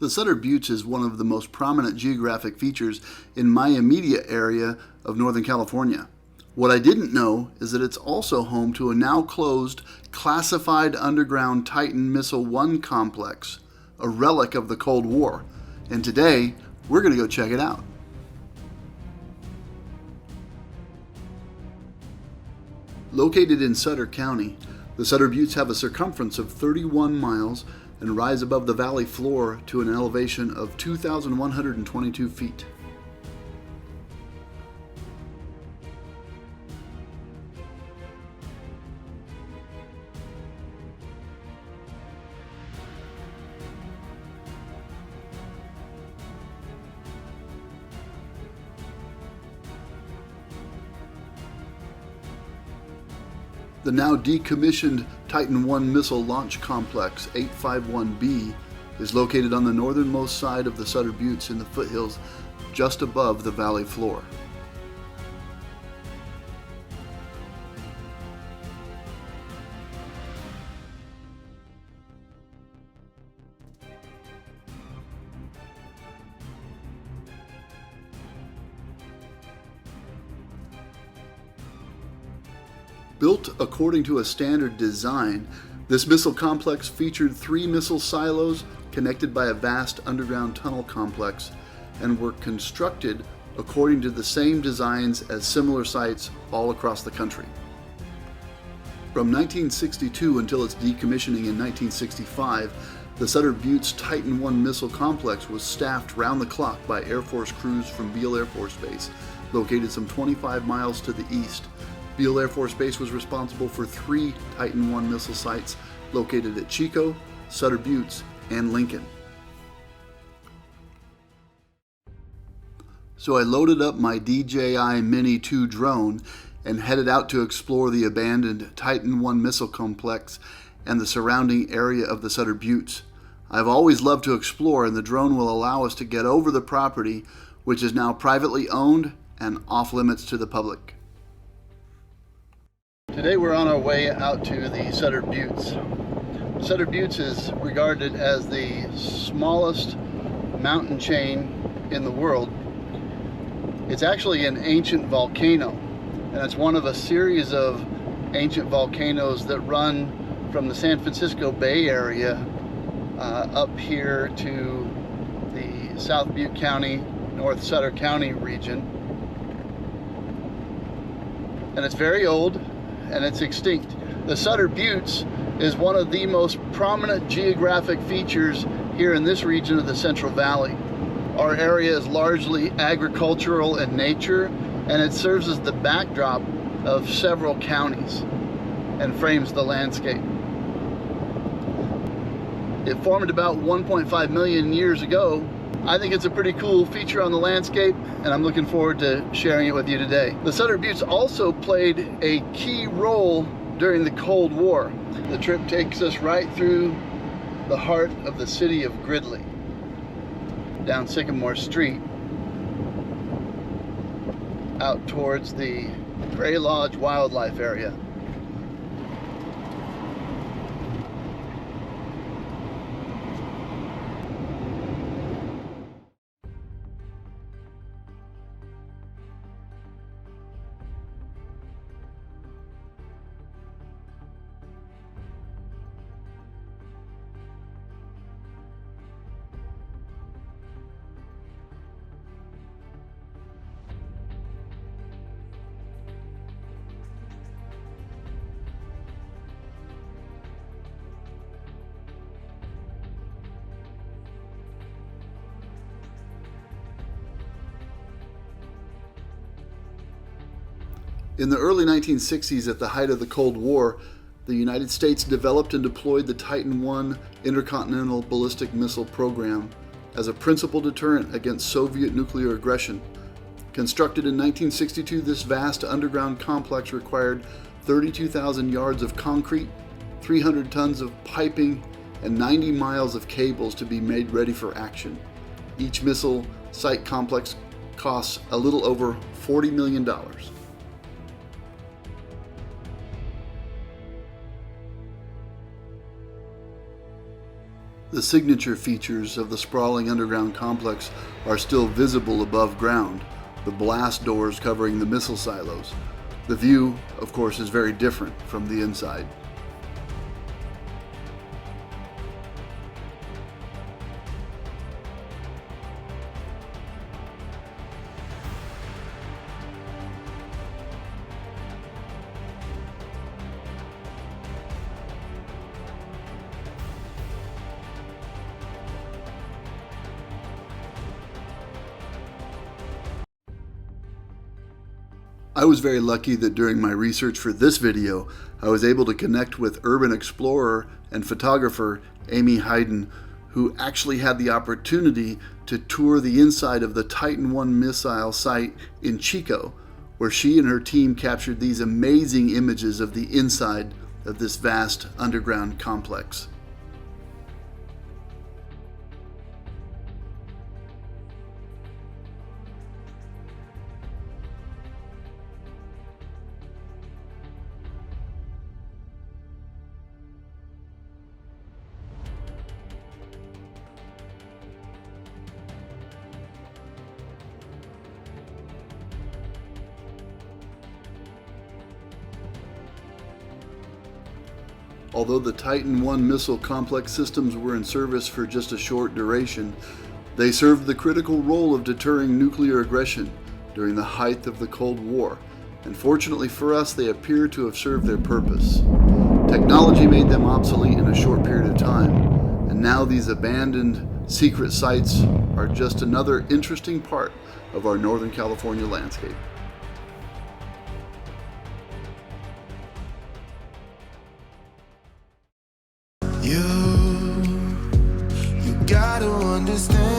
The Sutter Buttes is one of the most prominent geographic features in my immediate area of Northern California. What I didn't know is that it's also home to a now closed, classified underground Titan Missile-1 complex, a relic of the Cold War. And today, we're going to go check it out. Located in Sutter County, the Sutter Buttes have a circumference of 31 miles and rise above the valley floor to an elevation of 2,122 feet. The now decommissioned Titan I Missile Launch Complex 851B is located on the northernmost side of the Sutter Buttes in the foothills just above the valley floor. Built according to a standard design, this missile complex featured 3 missile silos connected by a vast underground tunnel complex and were constructed according to the same designs as similar sites all across the country. From 1962 until its decommissioning in 1965, the Sutter Buttes Titan I missile complex was staffed round the clock by Air Force crews from Beale Air Force Base, located some 25 miles to the east. Beale Air Force Base was responsible for 3 Titan I missile sites located at Chico, Sutter Buttes, and Lincoln. So I loaded up my DJI Mini 2 drone and headed out to explore the abandoned Titan I missile complex and the surrounding area of the Sutter Buttes. I've always loved to explore, and the drone will allow us to get over the property, which is now privately owned and off limits to the public. Today we're on our way out to the Sutter Buttes. Sutter Buttes is regarded as the smallest mountain chain in the world. It's actually an ancient volcano, and it's one of a series of ancient volcanoes that run from the San Francisco Bay Area up here to the South Butte County, North Sutter County region. And it's very old, and it's extinct. The Sutter Buttes is one of the most prominent geographic features here in this region of the Central Valley. Our area is largely agricultural in nature, and it serves as the backdrop of several counties and frames the landscape. It formed about 1.5 million years ago. I think it's a pretty cool feature on the landscape, and I'm looking forward to sharing it with you today. The Sutter Buttes also played a key role during the Cold War. The trip takes us right through the heart of the city of Gridley, down Sycamore Street, out towards the Gray Lodge Wildlife Area. In the early 1960s, at the height of the Cold War, the United States developed and deployed the Titan I intercontinental ballistic missile program as a principal deterrent against Soviet nuclear aggression. Constructed in 1962, this vast underground complex required 32,000 yards of concrete, 300 tons of piping, and 90 miles of cables to be made ready for action. Each missile site complex costs a little over $40 million. The signature features of the sprawling underground complex are still visible above ground, the blast doors covering the missile silos. The view, of course, is very different from the inside. I was very lucky that during my research for this video, I was able to connect with urban explorer and photographer Amy Hayden, who actually had the opportunity to tour the inside of the Titan I missile site in Chico, where she and her team captured these amazing images of the inside of this vast underground complex. Although the Titan I missile complex systems were in service for just a short duration, they served the critical role of deterring nuclear aggression during the height of the Cold War, and fortunately for us, they appear to have served their purpose. Technology made them obsolete in a short period of time, and now these abandoned secret sites are just another interesting part of our Northern California landscape. You gotta understand.